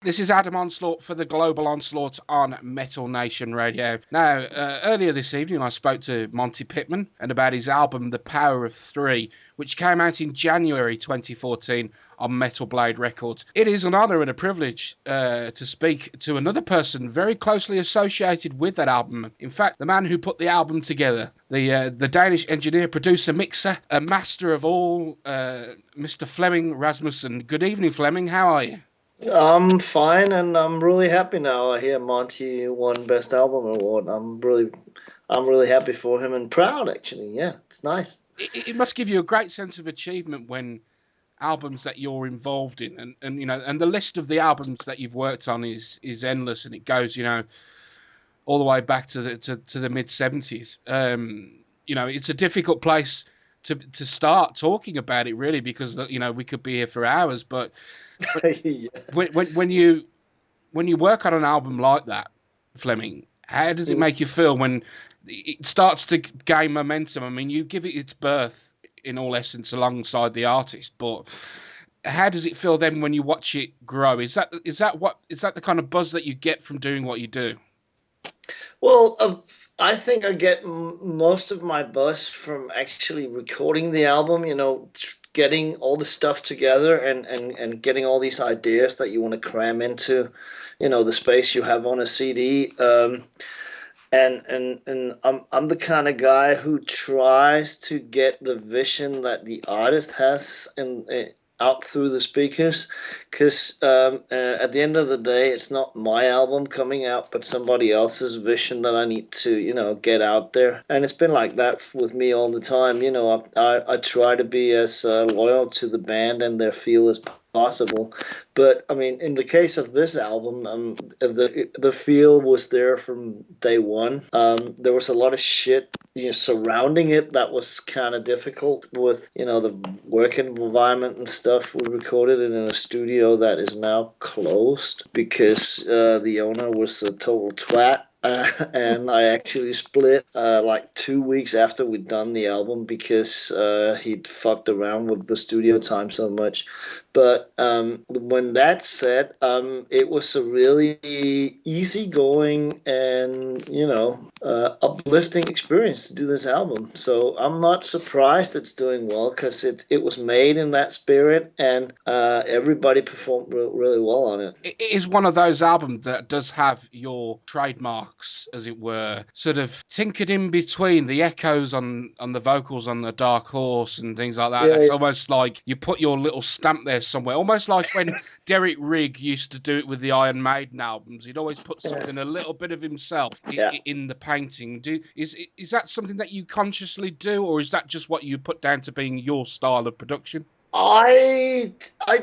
This is Adam Onslaught for the Global Onslaught on Metal Nation Radio. Now, earlier this evening I spoke to Monte Pittman and about his album The Power of Three, which came out in January 2014 on Metal Blade Records. It is an honour and a privilege to speak to another person very closely associated with that album. In fact, the man who put the album together, the Danish engineer, producer, mixer, a master of all, Mr. Flemming Rasmussen. Good evening, Flemming. How are you? I'm fine, and I'm really happy now. I hear Monty won Best Album Award. I'm really happy for him and proud, actually. Yeah, it's nice. It must give you a great sense of achievement when albums that you're involved in, and you know, and the list of the albums that you've worked on is endless, and it goes, you know, all the way back to the mid '70s. You know, it's a difficult place to start talking about it, really, because you know we could be here for hours, but. Yeah. When you work on an album like that, Flemming, how does it make you feel when it starts to gain momentum? I mean, you give it its birth in all essence alongside the artist, but how does it feel then when you watch it grow? Is that the kind of buzz that you get from doing what you do? Well, I think I get most of my buzz from actually recording the album, you know, getting all the stuff together and getting all these ideas that you want to cram into, you know, the space you have on a CD. And I'm the kind of guy who tries to get the vision that the artist has out through the speakers, because at the end of the day, it's not my album coming out, but somebody else's vision that I need to, you know, get out there. And it's been like that with me all the time. You know, I try to be as loyal to the band and their feel as possible. But I mean, in the case of this album, the feel was there from day one. There was a lot of shit, you know, surrounding it that was kind of difficult with, you know, the working environment and stuff. We recorded it in a studio that is now closed because the owner was a total twat. And I actually split like 2 weeks after we'd done the album because he'd fucked around with the studio time so much. But when that's said, it was a really easygoing and, you know, uplifting experience to do this album. So I'm not surprised it's doing well, because it was made in that spirit, and everybody performed really well on it. It is one of those albums that does have your trademarks, as it were, sort of tinkered in between the echoes on the vocals on the Dark Horse and things like that. It's almost like you put your little stamp there somewhere, almost like when Derek Rigg used to do it with the Iron Maiden albums. He'd always put something, a little bit of himself in the painting. Is that something that you consciously do, or is that just what you put down to being your style of production? I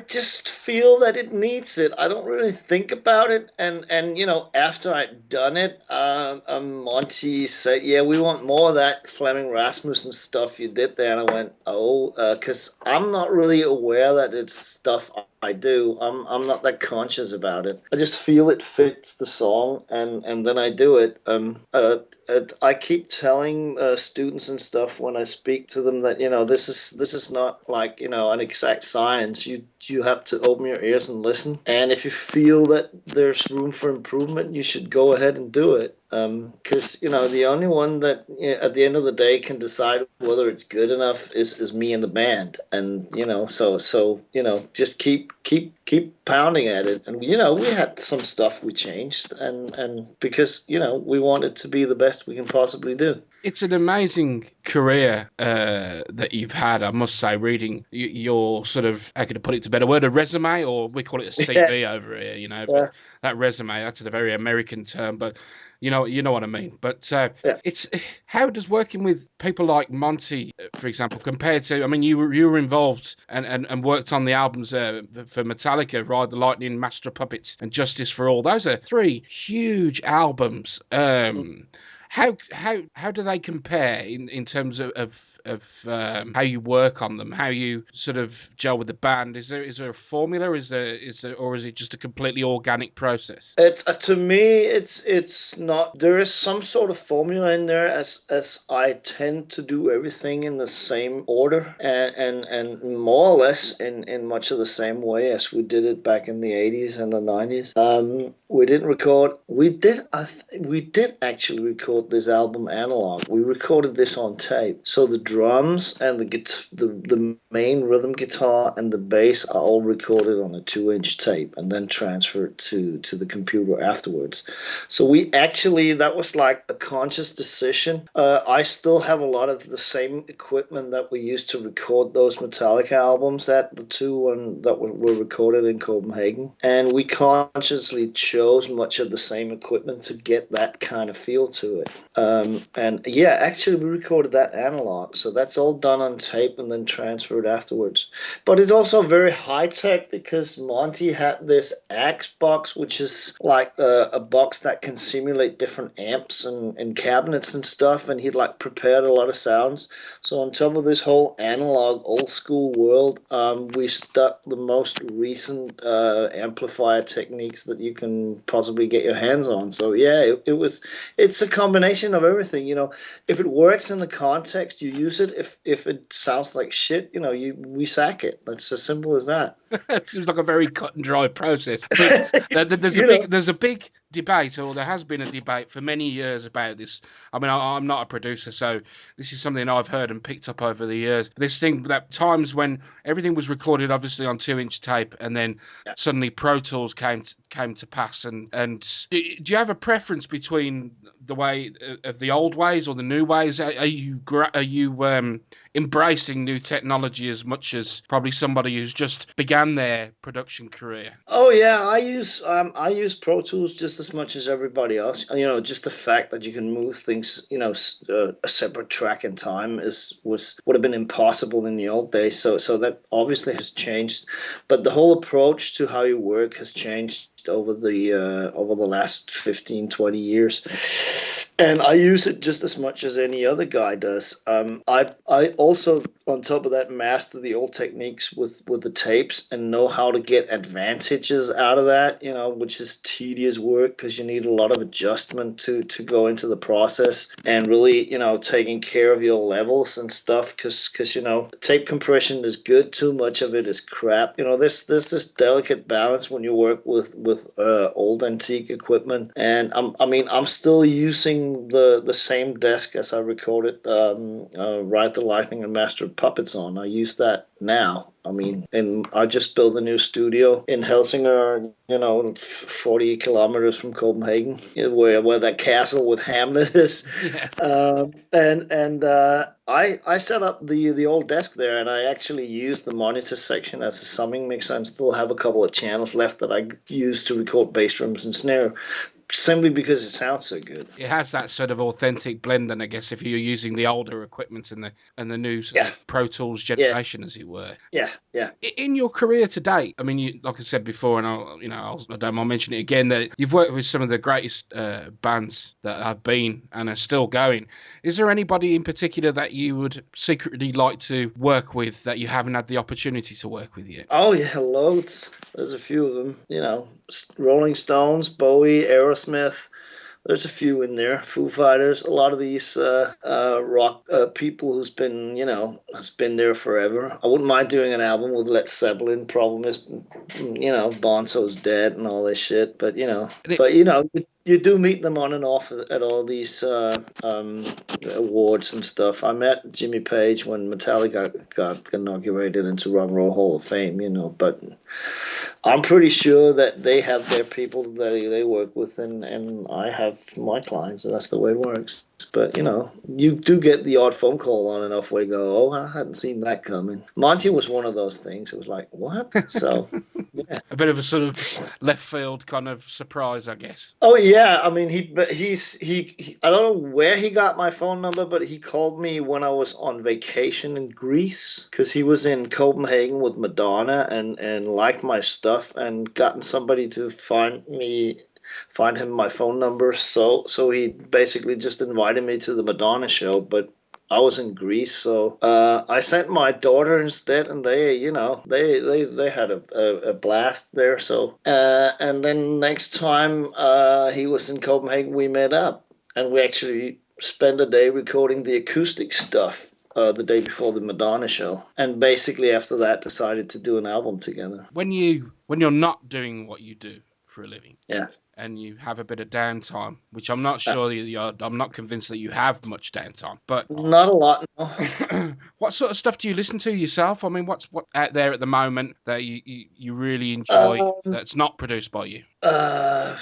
just feel that it needs it. I don't really think about it, and you know, after I'd done it, Monty said, "Yeah, we want more of that Flemming Rasmussen stuff you did there." And I went, "Oh," because I'm not really aware that it's stuff I do. I'm not that conscious about it. I just feel it fits the song, and then I do it. I keep telling students and stuff when I speak to them that, you know, this is not like, you know, an exact science. You have to open your ears and listen. And if you feel that there's room for improvement, you should go ahead and do it. Because, you know, the only one that, you know, at the end of the day can decide whether it's good enough is me and the band. And, you know, so you know, just keep pounding at it. And, you know, we had some stuff we changed, and because, you know, we wanted to be the best we can possibly do. It's an amazing career that you've had, I must say, reading your sort of, how could I put it to better word, a resume, or we call it a CV over here, you know. But that resume, that's a very American term, but you know what I mean. But it's, how does working with people like Monty, for example, compared to, I mean, you were involved and worked on the albums for Metallica, Ride the Lightning, Master of Puppets, and Justice for All. Those are three huge albums. How do they compare in terms of how you work on them, how you sort of gel with the band? Is there a formula? Is there or is it just a completely organic process? It to me, it's not. There is some sort of formula in there, as I tend to do everything in the same order, and more or less in much of the same way as we did it back in the 80s and the 90s. We didn't record. We did actually record this album analog. We recorded this on tape. So the drums and the main rhythm guitar and the bass are all recorded on a 2-inch tape and then transferred to the computer afterwards. So that was like a conscious decision. I still have a lot of the same equipment that we used to record those Metallica albums at, the two that were recorded in Copenhagen, and we consciously chose much of the same equipment to get that kind of feel to it. And yeah, actually we recorded that analog, so that's all done on tape and then transferred afterwards. But it's also very high tech because Monty had this Axe box, which is like a box that can simulate different amps and cabinets and stuff, and he'd like prepared a lot of sounds. So on top of this whole analog old school world, we stuck the most recent amplifier techniques that you can possibly get your hands on. So yeah, it's a combination of everything. If it works in the context, you use it. If it sounds like shit, we sack it. That's as simple as that. It seems like a very cut and dry process. But there's a big debate, or there has been a debate for many years about this. I mean, I'm not a producer, so this is something I've heard and picked up over the years. This thing that times when everything was recorded obviously on 2-inch tape, and then suddenly Pro Tools came to pass. And do you have a preference between the way of the old ways or the new ways? Are you embracing new technology as much as probably somebody who's just began their production career? Oh yeah, I use Pro Tools just as much as everybody else. Just the fact that you can move things, a separate track in time would have been impossible in the old days. So that obviously has changed, but the whole approach to how you work has changed over the last 15-20 years, and I use it just as much as any other guy does. I also, on top of that, master the old techniques with the tapes and know how to get advantages out of that, which is tedious work because you need a lot of adjustment to go into the process, and really, taking care of your levels and stuff, because tape compression is good, too much of it is crap. There's this delicate balance when you work with old antique equipment, and I'm still using the same desk as I recorded Ride the Lightning and Master of Puppets on. I use that now. And I just built a new studio in Helsingør, 40 kilometers from Copenhagen, where that castle with Hamlet is. Yeah. I set up the old desk there, and I actually used the monitor section as a summing mixer, and still have a couple of channels left that I use to record bass drums and snare, simply because it sounds so good. It has that sort of authentic blend, and I guess if you're using the older equipment and the new sort of Pro Tools generation, as it were. Yeah. In your career to date, you, like I said before, and I don't mind mentioning it again, that you've worked with some of the greatest bands that have been and are still going. Is there anybody in particular that you would secretly like to work with that you haven't had the opportunity to work with yet? Oh yeah, loads. There's a few of them. Rolling Stones, Bowie, Aerosmith. There's a few in there. Foo Fighters. A lot of these rock people who's been there forever. I wouldn't mind doing an album with Led Zeppelin. Problem is, Bonzo's dead and all this shit. But you do meet them on and off at all these awards and stuff. I met Jimmy Page when Metallica got inaugurated into Rock and Roll Hall of Fame, but I'm pretty sure that they have their people that they work with, and I have my clients, and that's the way it works. But, you do get the odd phone call on and off where you go, oh, I hadn't seen that coming. Monty was one of those things. It was like, what? So, yeah. A bit of a sort of left field kind of surprise, I guess. Oh, yeah. He I don't know where he got my phone number, but he called me when I was on vacation in Greece, because he was in Copenhagen with Madonna and liked my stuff and gotten somebody to find me find him my phone number. So he basically just invited me to the Madonna show, but I was in Greece, so I sent my daughter instead, and they had a blast there. So and then next time he was in Copenhagen, we met up, and we actually spent a day recording the acoustic stuff the day before the Madonna show, and basically after that decided to do an album together. When you're not doing what you do for a living, Yeah. and you have a bit of downtime, which I'm not sure I'm not convinced that you have much downtime, but Not a lot, no. what sort of stuff do you listen to yourself? I mean, what's out there at the moment that you really enjoy that's not produced by you? A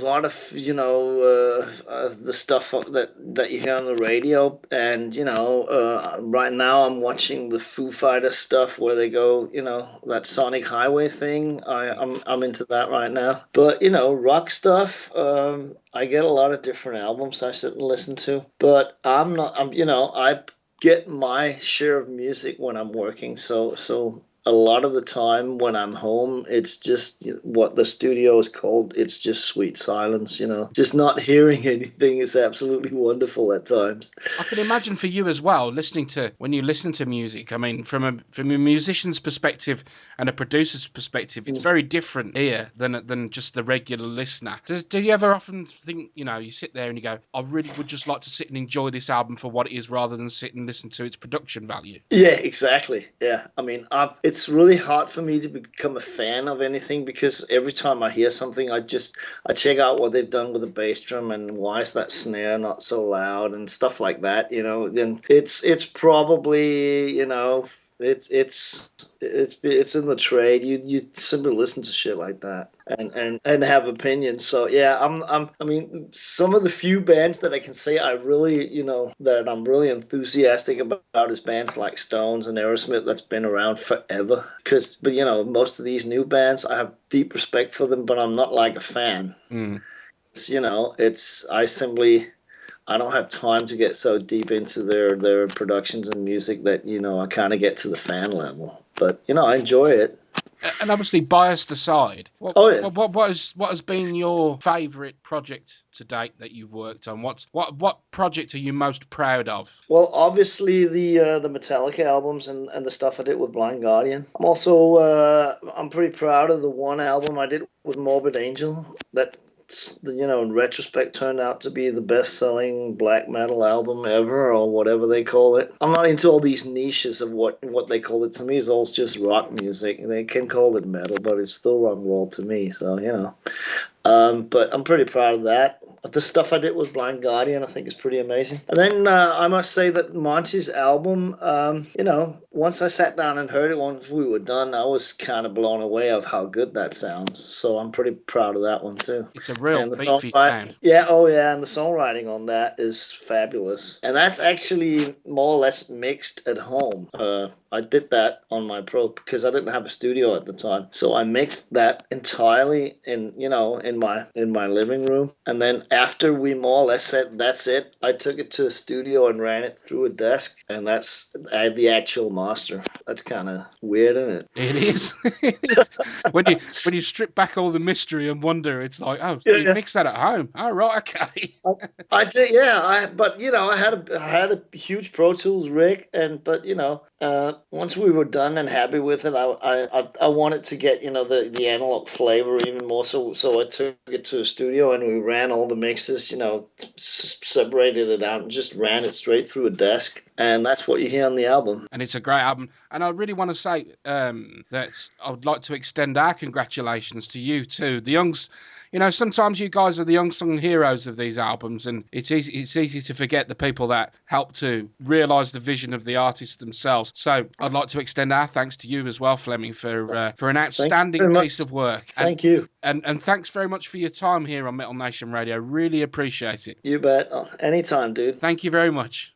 lot of the stuff that you hear on the radio, and right now I'm watching the Foo Fighters stuff where they go, that Sonic Highway thing. I'm into that right now. But rock stuff. I get a lot of different albums I sit and listen to, but I get my share of music when I'm working. So a lot of the time when I'm home, it's just what the studio is called. It's just sweet silence, Just not hearing anything is absolutely wonderful at times. I can imagine for you as well, when you listen to music. I mean, from a musician's perspective and a producer's perspective, it's very different here than just the regular listener. Do you ever often think, you sit there and you go, I really would just like to sit and enjoy this album for what it is rather than sit and listen to its production value? Yeah, exactly. Yeah, I mean, it's really hard for me to become a fan of anything because every time I hear something, I check out what they've done with the bass drum and why is that snare not so loud and stuff like that. Then it's probably it's in the trade. You simply listen to shit like that and have opinions. So yeah, I mean, some of the few bands that I can say I really that I'm really enthusiastic about is bands like Stones and Aerosmith that's been around forever. But most of these new bands I have deep respect for them, but I'm not like a fan. I don't have time to get so deep into their productions and music that I kind of get to the fan level. But I enjoy it. And obviously, biased aside, what has been your favourite project to date that you've worked on? What project are you most proud of? Well, obviously the Metallica albums and the stuff I did with Blind Guardian. I'm also I'm pretty proud of the one album I did with Morbid Angel that in retrospect turned out to be the best-selling black metal album ever, or whatever they call it. I'm not into all these niches of what they call it. To me, it's all just rock music. They can call it metal, but it's still rock and roll to me. So but I'm pretty proud of that. The stuff I did with Blind Guardian, I think, is pretty amazing. And then I must say that Monty's album, once I sat down and heard it, once we were done, I was kind of blown away of how good that sounds. So I'm pretty proud of that one too. It's a real beefy sound. Yeah, and the songwriting on that is fabulous. And that's actually more or less mixed at home. I did that on my Pro because I didn't have a studio at the time. So I mixed that entirely in my living room. And then after we more or less said that's it, I took it to a studio and ran it through a desk, and that's the actual master. That's kind of weird, isn't it? It is. When you strip back all the mystery and wonder, it's like, oh, so you mixed that at home? Oh, right, okay. I did, yeah. I had a huge Pro Tools rig, but once we were done and happy with it, I wanted to get the analog flavor even more. So I took it to a studio and we ran all the mixes, separated it out and just ran it straight through a desk. And that's what you hear on the album. And it's a great album. And I really want to say that I would like to extend our congratulations to you too. The Youngs, sometimes you guys are the unsung heroes of these albums, and it's easy to forget the people that help to realise the vision of the artists themselves. So I'd like to extend our thanks to you as well, Flemming, for an outstanding piece of work. Thank you. And thanks very much for your time here on Metal Nation Radio. Really appreciate it. You bet. Anytime, dude. Thank you very much.